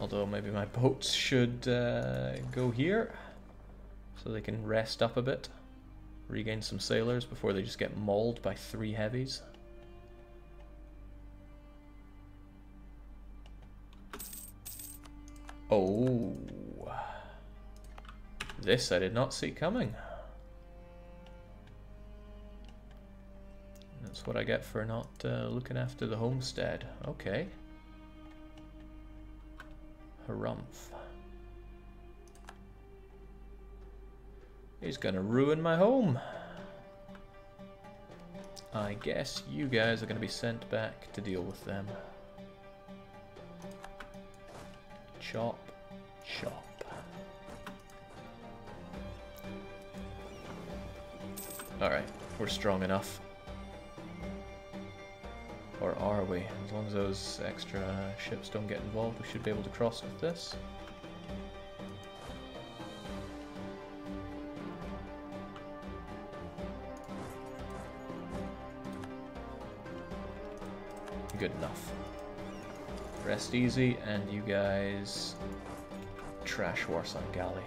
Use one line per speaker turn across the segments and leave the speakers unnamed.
Although maybe my boats should go here, so they can rest up a bit, regain some sailors before they just get mauled by 3 heavies. Oh, this I did not see coming. That's what I get for not looking after the homestead. Okay. Harumph. He's gonna ruin my home. I guess you guys are gonna be sent back to deal with them. Chop, chop. Alright, we're strong enough. Or are we? As long as those extra ships don't get involved, we should be able to cross with this. Good enough. Rest easy, and you guys trash Warsan Galley.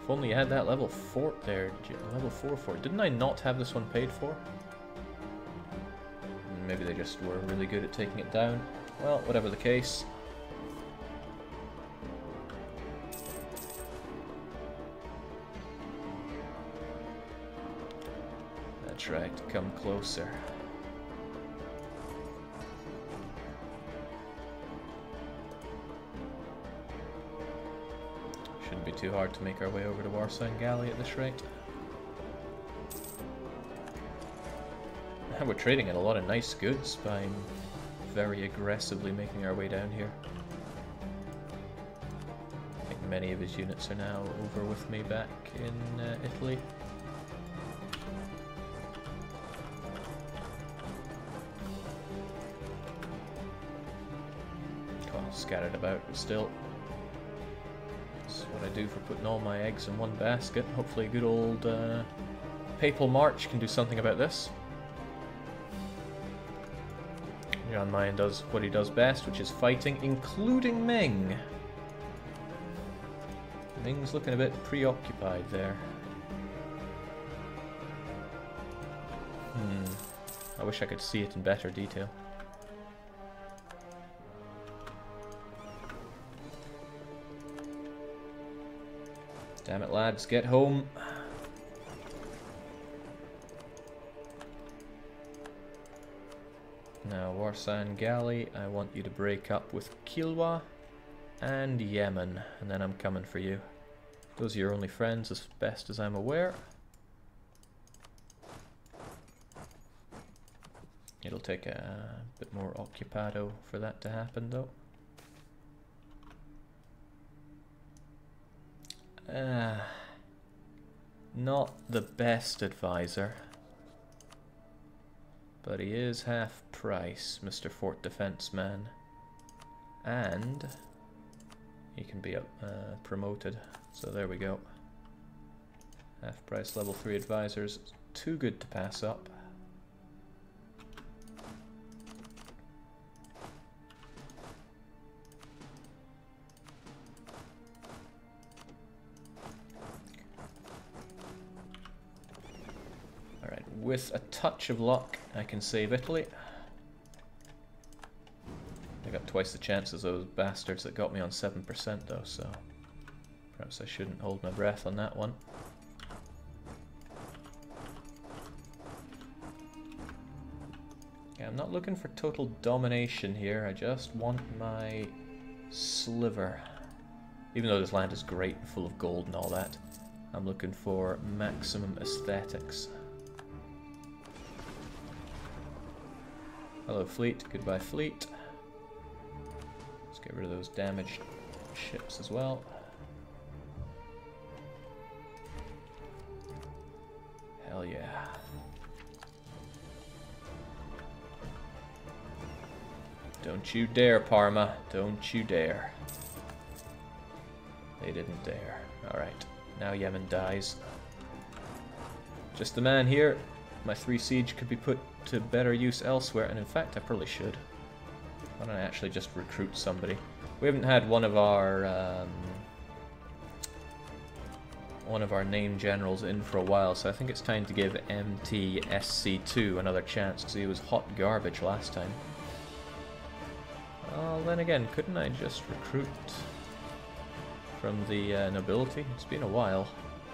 If only you had that level 4 there, level 4 fort. Didn't I not have this one paid for? Maybe they just were really good at taking it down. Well, whatever the case. That's right, come closer. Shouldn't be too hard to make our way over to Warsan Galley at this rate. And we're trading in a lot of nice goods by very aggressively making our way down here. I think many of his units are now over with me back in Italy. Well, scattered about, but still. What I do for putting all my eggs in one basket. Hopefully a good old Papal March can do something about this. John Mayen does what he does best, which is fighting, including Ming. Ming's looking a bit preoccupied there. I wish I could see it in better detail. Damn it, lads, get home. Now, Warsan Galley, I want you to break up with Kilwa and Yemen, and then I'm coming for you. Those are your only friends, as best as I'm aware. It'll take a bit more occupado for that to happen, though. Not the best advisor, but he is half price, Mr. Fort Defense Man, and he can be promoted, so there we go. Half price level 3 advisors, too good to pass up. With a touch of luck, I can save Italy. I got twice the chances of those bastards that got me on 7% though, so perhaps I shouldn't hold my breath on that one. Yeah, I'm not looking for total domination here, I just want my sliver. Even though this land is great and full of gold and all that, I'm looking for maximum aesthetics. Hello fleet, goodbye fleet. Let's get rid of those damaged ships as well. Hell yeah. Don't you dare, Parma. Don't you dare. They didn't dare. Alright, now Yemen dies. Just the man here. My 3 siege could be put to better use elsewhere, and in fact I probably should. Why don't I actually just recruit somebody? We haven't had one of our name generals in for a while, so I think it's time to give MTSC2 another chance, because he was hot garbage last time. Well, then again, couldn't I just recruit from the nobility? It's been a while.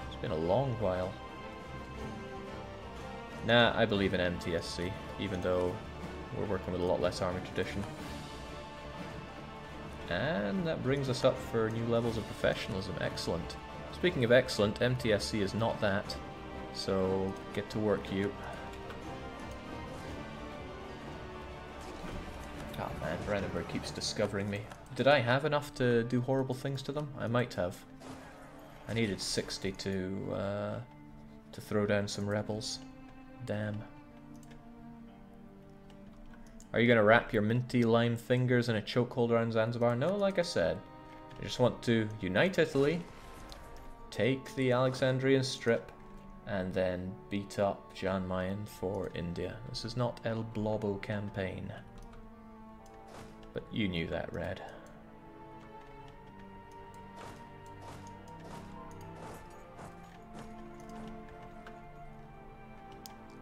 It's been a long while. Nah, I believe in MTSC, even though we're working with a lot less army tradition. And that brings us up for new levels of professionalism. Excellent. Speaking of excellent, MTSC is not that, so get to work, you. Oh man, Brandenburg keeps discovering me. Did I have enough to do horrible things to them? I might have. I needed 60 to throw down some rebels. Damn. Are you gonna wrap your minty lime fingers in a chokehold around Zanzibar? No, like I said. I just want to unite Italy, take the Alexandrian Strip, and then beat up Jan Mayen for India. This is not El Blobo campaign. But you knew that, Red.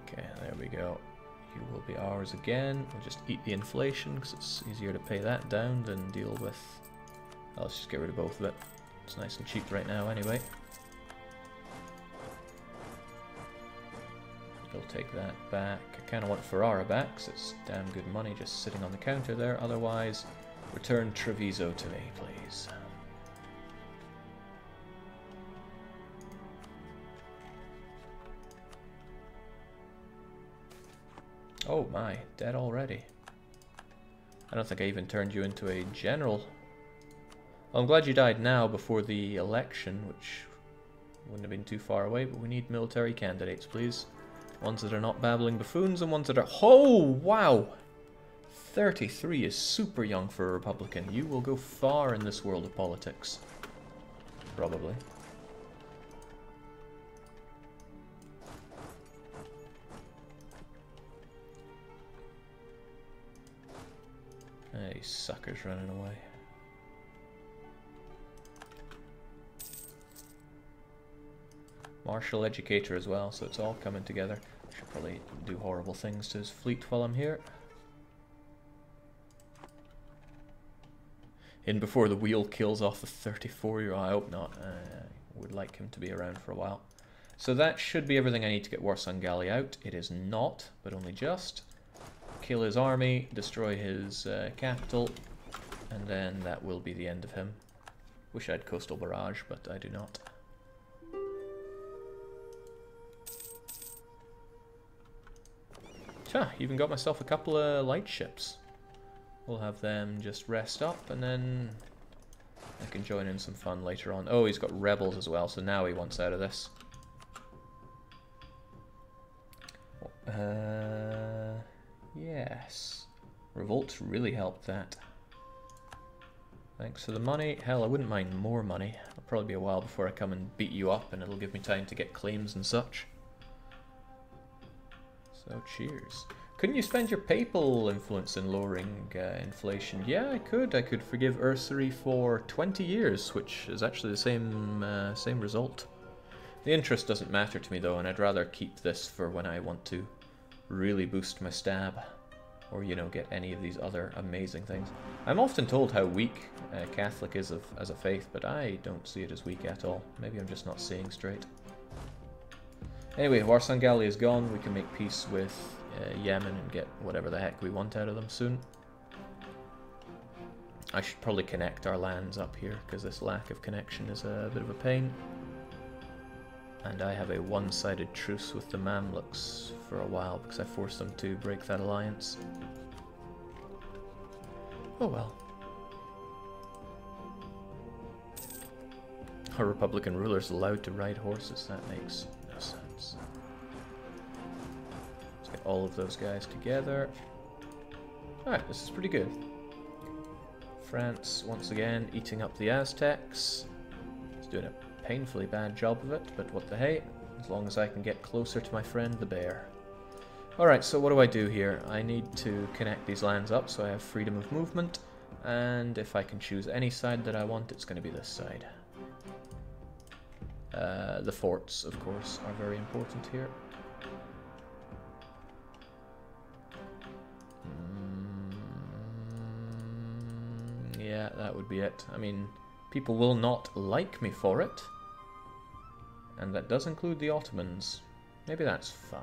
Okay, there we go. You will be ours again. We'll just eat the inflation because it's easier to pay that down than deal with... Oh, let's just get rid of both of it. It's nice and cheap right now anyway. We'll take that back. I kind of want Ferrara back because it's damn good money just sitting on the counter there. Otherwise, return Treviso to me, please. Oh my, dead already. I don't think I even turned you into a general. Well, I'm glad you died now before the election, which wouldn't have been too far away, but we need military candidates, please. Ones that are not babbling buffoons and ones that are... Oh, wow! 33 is super young for a Republican. You will go far in this world of politics. Probably. Hey, suckers running away. Martial educator as well, so it's all coming together. I should probably do horrible things to his fleet while I'm here. In before the wheel kills off the 34-year-old. I hope not. I would like him to be around for a while. So that should be everything I need to get Warsangali out. It is not, but only just. Kill his army, destroy his capital, and then that will be the end of him. Wish I had coastal barrage, but I do not. Even got myself a couple of light ships. We'll have them just rest up, and then I can join in some fun later on. Oh, he's got rebels as well, so now he wants out of this. Yes. Revolts really helped that. Thanks for the money. Hell, I wouldn't mind more money. It'll probably be a while before I come and beat you up, and it'll give me time to get claims and such. So, cheers. Couldn't you spend your papal influence in lowering inflation? Yeah, I could. I could forgive usury for 20 years, which is actually the same result. The interest doesn't matter to me, though, and I'd rather keep this for when I want to really boost my stab, or, you know, get any of these other amazing things. I'm often told how weak Catholic is as a faith, but I don't see it as weak at all. Maybe I'm just not seeing straight. Anyway, Warsangali is gone. We can make peace with Yemen and get whatever the heck we want out of them soon. I should probably connect our lands up here, because this lack of connection is a bit of a pain. And I have a one-sided truce with the Mamluks for a while, because I forced them to break that alliance. Oh well. A Republican ruler is allowed to ride horses. That makes no sense. Let's get all of those guys together. Alright, this is pretty good. France, once again, eating up the Aztecs. It's doing a painfully bad job of it, but what the hey, as long as I can get closer to my friend the bear. Alright, so what do I do here? I need to connect these lands up so I have freedom of movement, and if I can choose any side that I want, it's going to be this side. The forts, of course, are very important here. Yeah, that would be it. I mean, people will not like me for it. And that does include the Ottomans. Maybe that's fine.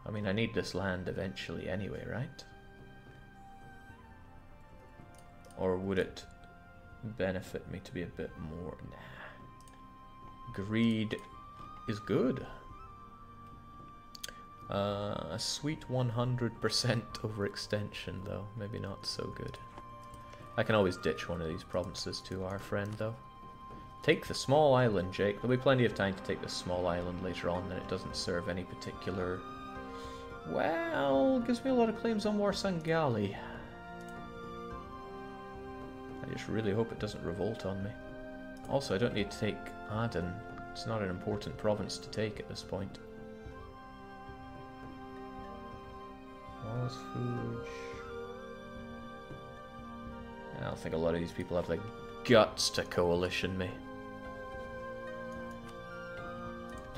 I mean, I need this land eventually anyway, right? Or would it benefit me to be a bit more? Nah. Greed is good. A sweet 100% overextension, though. Maybe not so good. I can always ditch one of these provinces to our friend, though. Take the small island, Jake. There'll be plenty of time to take this small island later on, and it doesn't serve any particular... Well, gives me a lot of claims on Warsangali. I just really hope it doesn't revolt on me. Also, I don't need to take Aden. It's not an important province to take at this point. Fuge. I don't think a lot of these people have the guts to coalition me.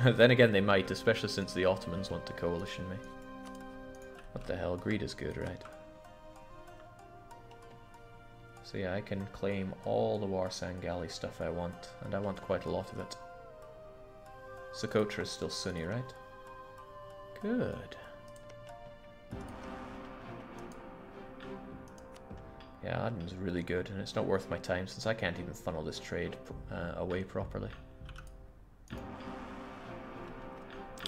Then again, they might, especially since the Ottomans want to coalition me. What the hell? Greed is good, right? So yeah, I can claim all the Warsangali stuff I want, and I want quite a lot of it. Socotra is still Sunni, right? Good. Yeah, Aden's really good, and it's not worth my time since I can't even funnel this trade away properly.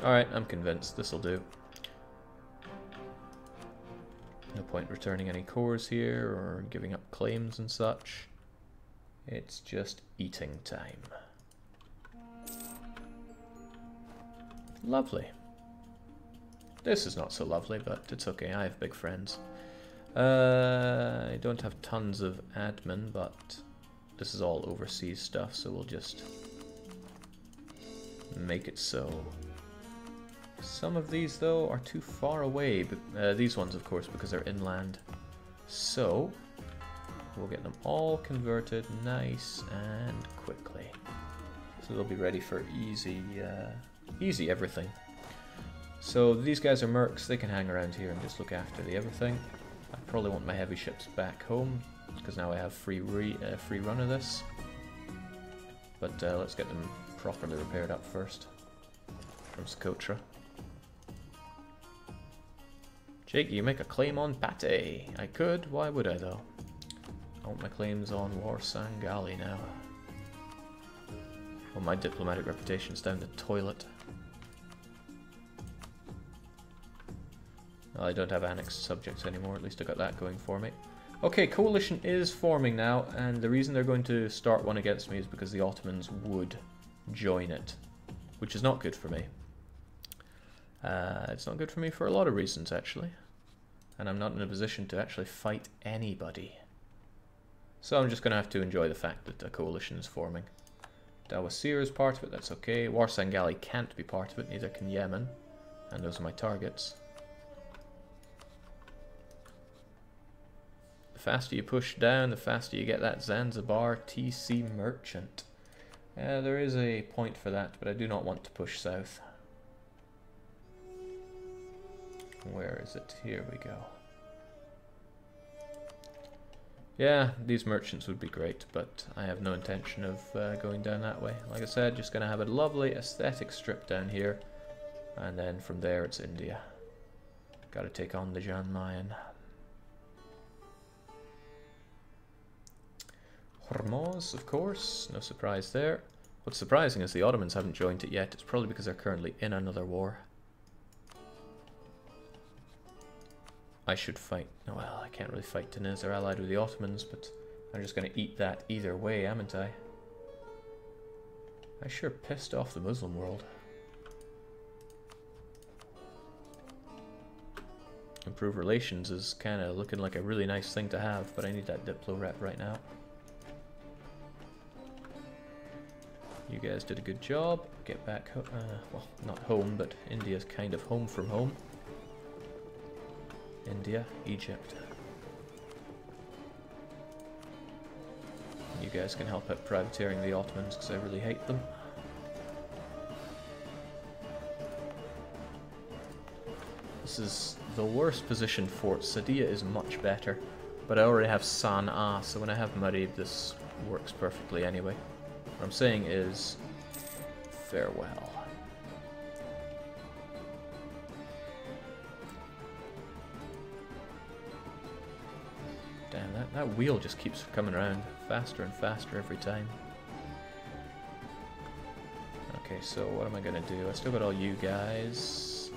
Alright, I'm convinced. This'll do. No point returning any cores here or giving up claims and such. It's just eating time. Lovely. This is not so lovely, but it's okay. I have big friends. I don't have tons of admin, but this is all overseas stuff, so we'll just make it so. Some of these, though, are too far away. But, these ones, of course, because they're inland. So, we'll get them all converted nice and quickly. So they'll be ready for easy everything. So these guys are mercs. They can hang around here and just look after the everything. I probably want my heavy ships back home, because now I have free run of this. But let's get them properly repaired up first. From Socotra. Jake, you make a claim on Pate. I could, why would I though? I want my claims on Warsangali now. Well, my diplomatic reputation's down the toilet. Well, I don't have annexed subjects anymore, at least I got that going for me. Okay, coalition is forming now, and the reason they're going to start one against me is because the Ottomans would join it, which is not good for me. It's not good for me for a lot of reasons, actually. And I'm not in a position to actually fight anybody. So I'm just going to have to enjoy the fact that a coalition is forming. Dawasir is part of it, that's okay. Warsangali can't be part of it, neither can Yemen. And those are my targets. The faster you push down, the faster you get that Zanzibar TC merchant. There is a point for that, but I do not want to push south. Where is it? Here we go. Yeah, these merchants would be great, but I have no intention of going down that way. Like I said, just going to have a lovely aesthetic strip down here, and then from there it's India. Got to take on the Jan Mayen. Hormuz, of course, no surprise there. What's surprising is the Ottomans haven't joined it yet. It's probably because they're currently in another war. I should fight. Well, I can't really fight Tunis. They're allied with the Ottomans, but I'm just going to eat that either way, haven't I? I sure pissed off the Muslim world. Improve relations is kind of looking like a really nice thing to have, but I need that Diplo rep right now. You guys did a good job. Get back home. Well, not home, but India's kind of home from home. India, Egypt. You guys can help out privateering the Ottomans because I really hate them. This is the worst positioned fort. Sadia is much better, but I already have Sana'a, so when I have Marib this works perfectly anyway. What I'm saying is farewell. Damn, that wheel just keeps coming around faster and faster every time. Okay, so what am I gonna do? I still got all you guys.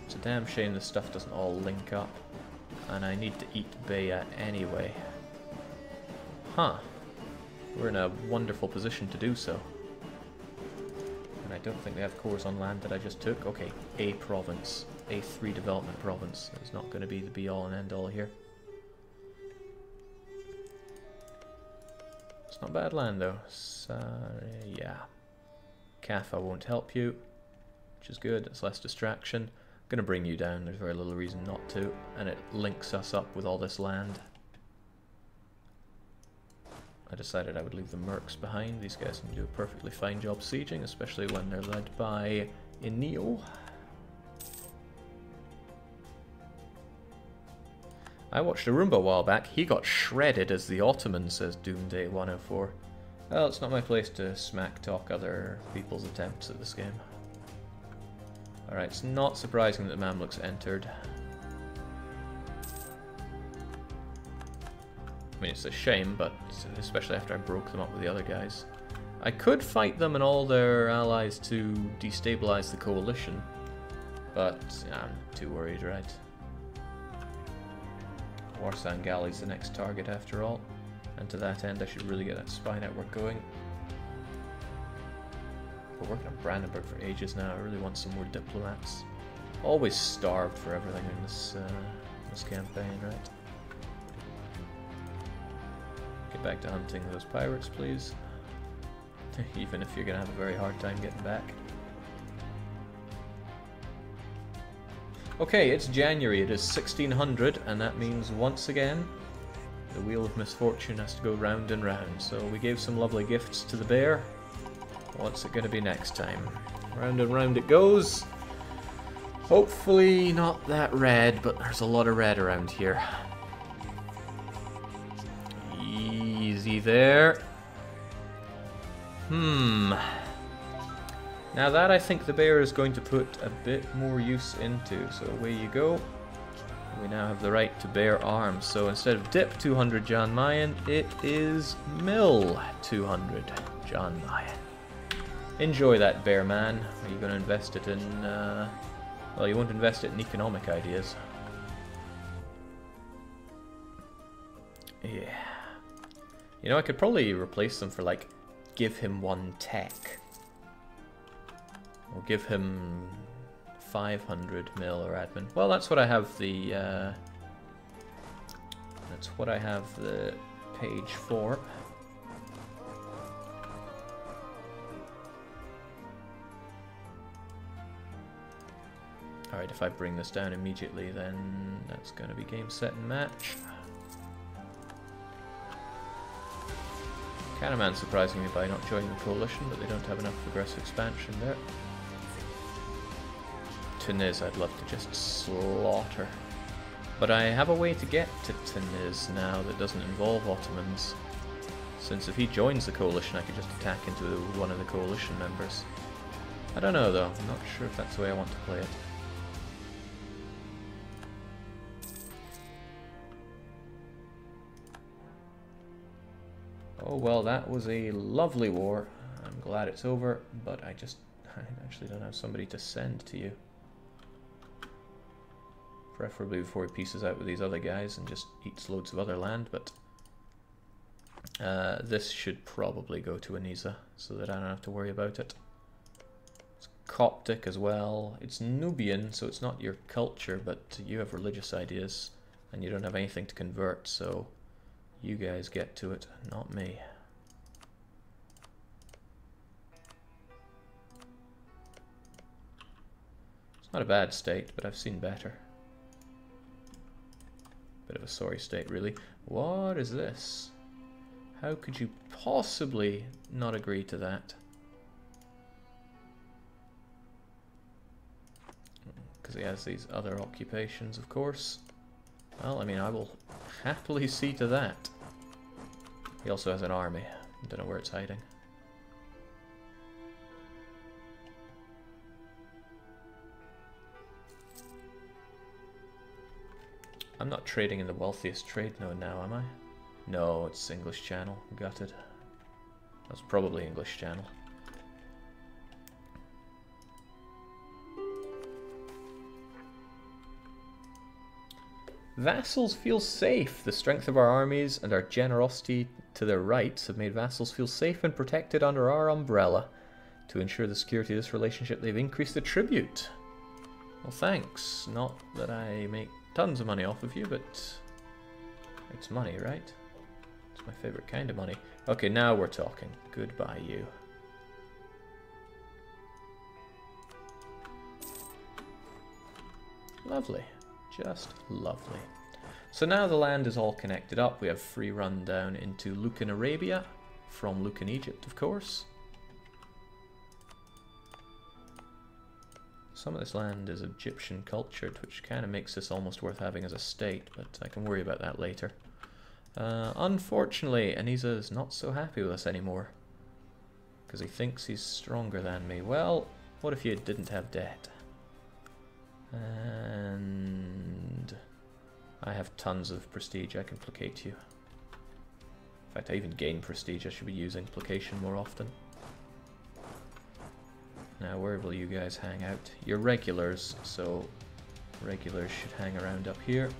It's a damn shame this stuff doesn't all link up. And I need to eat Baya anyway. Huh. We're in a wonderful position to do so. And I don't think they have cores on land that I just took. Okay, a province. A 3 development province. It's not going to be the be-all and end-all here. It's not bad land though. Sorry, yeah. Kaffa won't help you, which is good. It's less distraction. I'm going to bring you down. There's very little reason not to. And it links us up with all this land. I decided I would leave the mercs behind. These guys can do a perfectly fine job sieging, especially when they're led by Enio. I watched a Roomba a while back. He got shredded as the Ottoman, says Doomday104. Well, it's not my place to smack talk other people's attempts at this game. Alright, it's not surprising that the Mamluks entered. I mean, it's a shame, but especially after I broke them up with the other guys. I could fight them and all their allies to destabilize the coalition, but I'm too worried, right? Warsan Galley's the next target after all, and to that end I should really get that spy network going. We're working on Brandenburg for ages now. I really want some more diplomats. Always starved for everything in this campaign, right? Get back to hunting those pirates, please. Even if you're gonna have a very hard time getting back. Okay, it's January, it is 1600, and that means once again the Wheel of Misfortune has to go round and round. So we gave some lovely gifts to the bear. What's it going to be next time? Round and round it goes. Hopefully not that red, but there's a lot of red around here. Easy there. Now that I think the bear is going to put a bit more use into, so away you go. We now have the right to bear arms, so instead of dip 200 John Mayen, it is mill 200 John Mayen. Enjoy that, bear man. Are you going to invest it in, well, you won't invest it in economic ideas. Yeah. You know, I could probably replace them for, like, give him 1 tech. Or give him 500 mil or admin. Well, that's what I have the page for. Alright, if I bring this down immediately, then that's going to be game, set, and match. Canaman surprising me by not joining the coalition, but they don't have enough aggressive expansion there. Tunis I'd love to just slaughter. But I have a way to get to Tunis now that doesn't involve Ottomans. Since if he joins the coalition I could just attack into one of the coalition members. I don't know though, I'm not sure if that's the way I want to play it. Oh well, that was a lovely war. I'm glad it's over, but I actually don't have somebody to send to you. Preferably before he pieces out with these other guys and just eats loads of other land, but this should probably go to Anisa so that I don't have to worry about it. It's Coptic as well. It's Nubian, so it's not your culture, but you have religious ideas and you don't have anything to convert, so you guys get to it, not me. It's not a bad state, but I've seen better. Bit of a sorry state, really. What is this? How could you possibly not agree to that? Because he has these other occupations, of course. Well, I mean, I will happily see to that. He also has an army. I don't know where it's hiding. I'm not trading in the wealthiest trade node now, am I? No, it's English Channel. Gutted. That's probably English Channel. Vassals feel safe. The strength of our armies and our generosity to their rights have made vassals feel safe and protected under our umbrella. To ensure the security of this relationship, they've increased the tribute. Well, thanks. Not that I make tons of money off of you, but it's money, right? It's my favorite kind of money. Okay, now we're talking. Goodbye, you. Lovely. Just lovely. So now the land is all connected up. We have free run down into Luccan Arabia from Luccan Egypt, of course. Some of this land is Egyptian cultured, which kind of makes this almost worth having as a state, but I can worry about that later. Unfortunately, Anisa is not so happy with us anymore, because he thinks he's stronger than me. Well, what if you didn't have debt? And I have tons of prestige. I can placate you. In fact, I even gain prestige. I should be using placation more often. Now, where will you guys hang out? You're regulars, so regulars should hang around up here.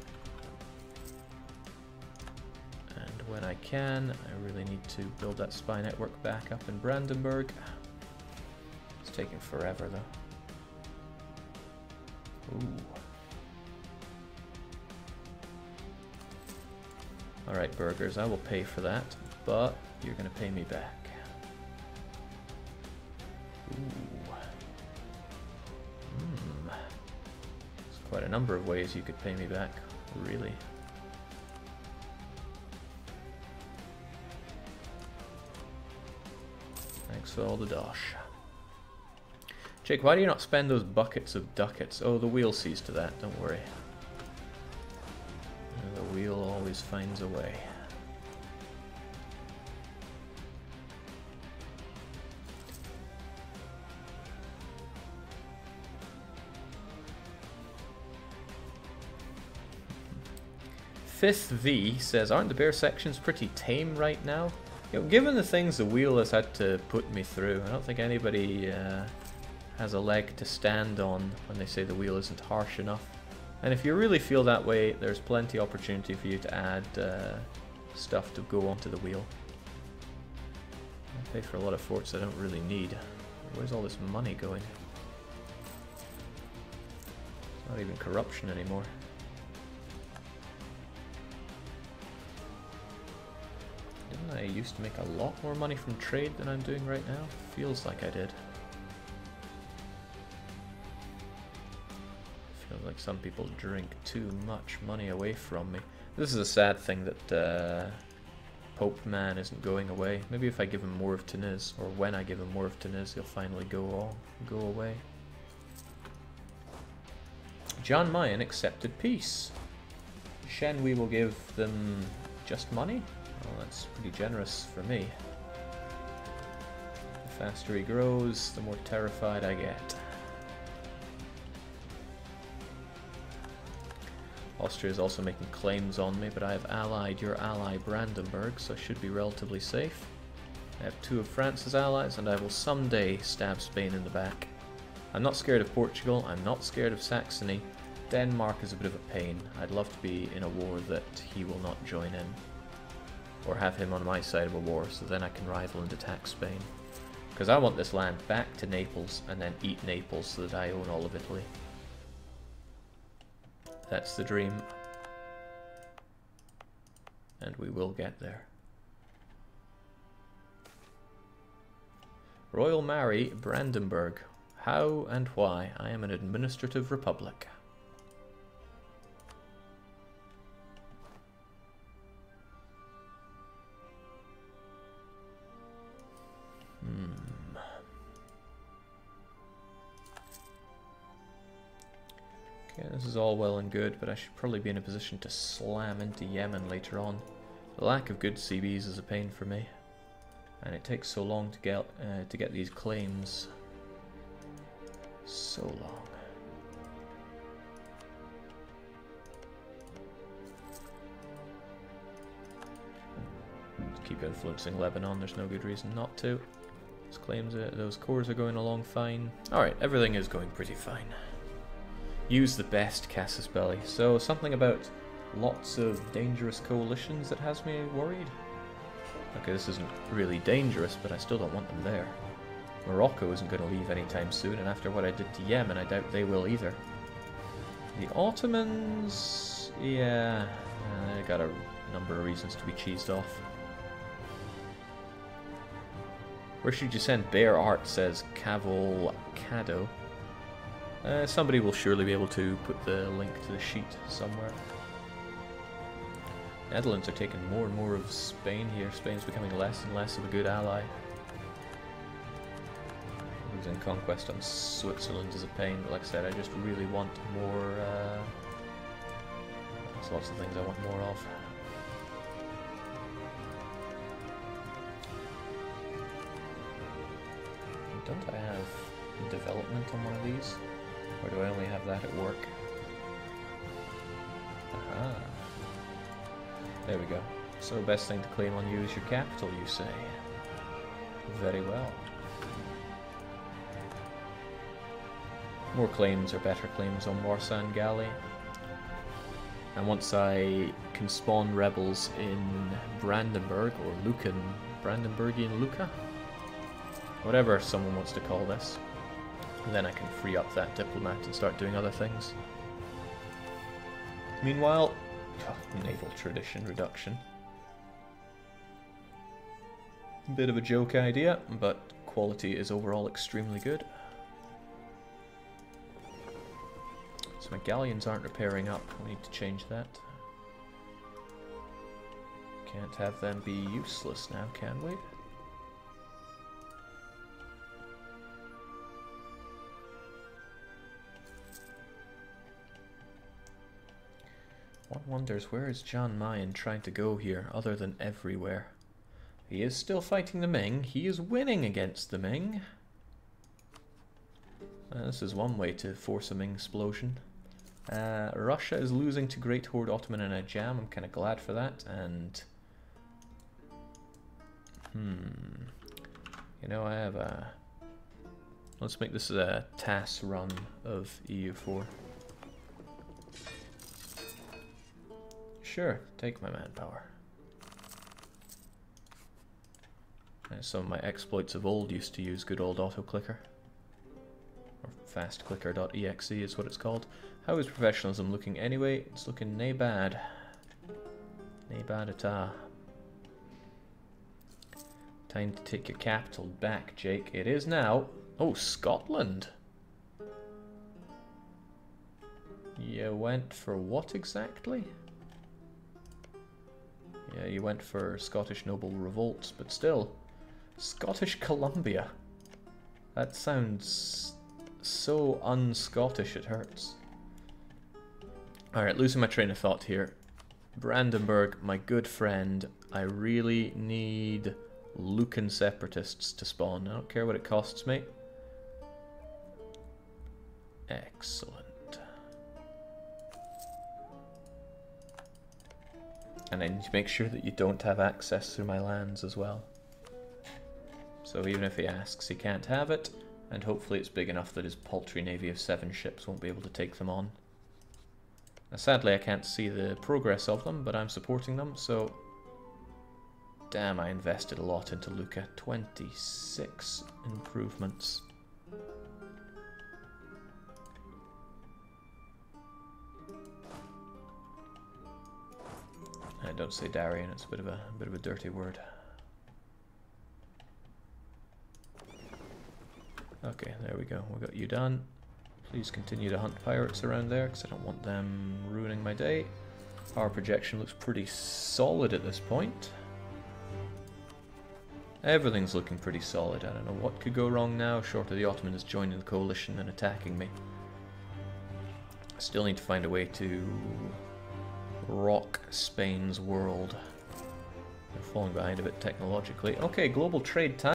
And when I can, I really need to build that spy network back up in Brandenburg. It's taking forever, though. Ooh. Alright, burgers, I will pay for that, but you're going to pay me back. Ooh. There's quite a number of ways you could pay me back, really. Thanks for all the dosh. Jake, why do you not spend those buckets of ducats? Oh, the wheel sees to that, don't worry. The wheel always finds a way. Fifth V says, aren't the bear sections pretty tame right now? You know, given the things the wheel has had to put me through, I don't think anybody has a leg to stand on when they say the wheel isn't harsh enough. And if you really feel that way, there's plenty of opportunity for you to add stuff to go onto the wheel. I pay for a lot of forts I don't really need. Where's all this money going? It's not even corruption anymore. Didn't I used to make a lot more money from trade than I'm doing right now? Feels like I did. Feels like some people drink too much money away from me. This is a sad thing that Pope Man isn't going away. Maybe if I give him more of Tunis, or when I give him more of Tunis, he'll finally go away. John Mayen accepted peace. Shen, we will give them just money? Well, that's pretty generous for me. The faster he grows, the more terrified I get. Austria is also making claims on me, but I have allied your ally Brandenburg, so I should be relatively safe. I have 2 of France's allies, and I will someday stab Spain in the back. I'm not scared of Portugal, I'm not scared of Saxony. Denmark is a bit of a pain. I'd love to be in a war that he will not join in. Or have him on my side of a war, so then I can rival and attack Spain. Because I want this land back to Naples, and then eat Naples so that I own all of Italy. That's the dream. And we will get there. Royal Mary, Brandenburg. How and why? I am an administrative republic. Okay, this is all well and good, but I should probably be in a position to slam into Yemen later on. The lack of good CBs is a pain for me, and it takes so long to get these claims. So long. Keep influencing Lebanon. There's no good reason not to. Those claims, those cores are going along fine. All right, everything is going pretty fine. Use the best, Casus Belli. So something about lots of dangerous coalitions that has me worried. Okay, this isn't really dangerous, but I still don't want them there. Morocco isn't going to leave anytime soon, and after what I did to Yemen, I doubt they will either. The Ottomans, yeah, they got a number of reasons to be cheesed off. Where should you send Bear Art, says Cavalcado. Somebody will surely be able to put the link to the sheet somewhere. Netherlands are taking more and more of Spain here. Spain's becoming less and less of a good ally. Losing conquest on Switzerland is a pain, but like I said, I just really want more. There's lots of things I want more of. Don't I have development on one of these? Or do I only have that at work? Aha. There we go. So best thing to claim on you is your capital, you say? Very well. More claims are better claims on Warsaw and Gali. And once I can spawn rebels in Brandenburg, or Lucan, Brandenburgian Lucca, whatever someone wants to call this, and then I can free up that diplomat and start doing other things. Meanwhile, naval tradition reduction. Bit of a joke idea, but quality is overall extremely good. So my galleons aren't repairing up, we need to change that. Can't have them be useless now, can we? One wonders, where is John Mayen trying to go here, other than everywhere? He is still fighting the Ming. He is winning against the Ming. This is one way to force a Ming explosion. Russia is losing to Great Horde Ottoman and Ajam. I'm kind of glad for that. And you know, I have a. Let's make this a TAS run of EU4. Sure, take my manpower. Some of my exploits of old used to use good old autoclicker. Or fastclicker.exe is what it's called. How is professionalism looking anyway? It's looking nae bad. Nae bad at all. Time to take your capital back, Jake. It is now. Oh, Scotland! You went for what exactly? Yeah, you went for Scottish noble revolts, but still. Scottish Columbia. That sounds so un-Scottish it hurts. Alright, losing my train of thought here. Brandenburg, my good friend, I really need Lucan separatists to spawn. I don't care what it costs me. Excellent. And I need to make sure that you don't have access through my lands as well. So even if he asks, he can't have it, and hopefully it's big enough that his paltry navy of 7 ships won't be able to take them on. Now sadly I can't see the progress of them, but I'm supporting them, so... Damn, I invested a lot into Lucca. 26 improvements. Don't say Darien, it's a bit of a dirty word. Okay, there we go. We got you done. Please continue to hunt pirates around there, because I don't want them ruining my day. Our projection looks pretty solid at this point. Everything's looking pretty solid. I don't know what could go wrong now, short of the Ottomans joining the coalition and attacking me. Still need to find a way to rock Spain's world. They're falling behind a bit technologically. Okay, global trade time.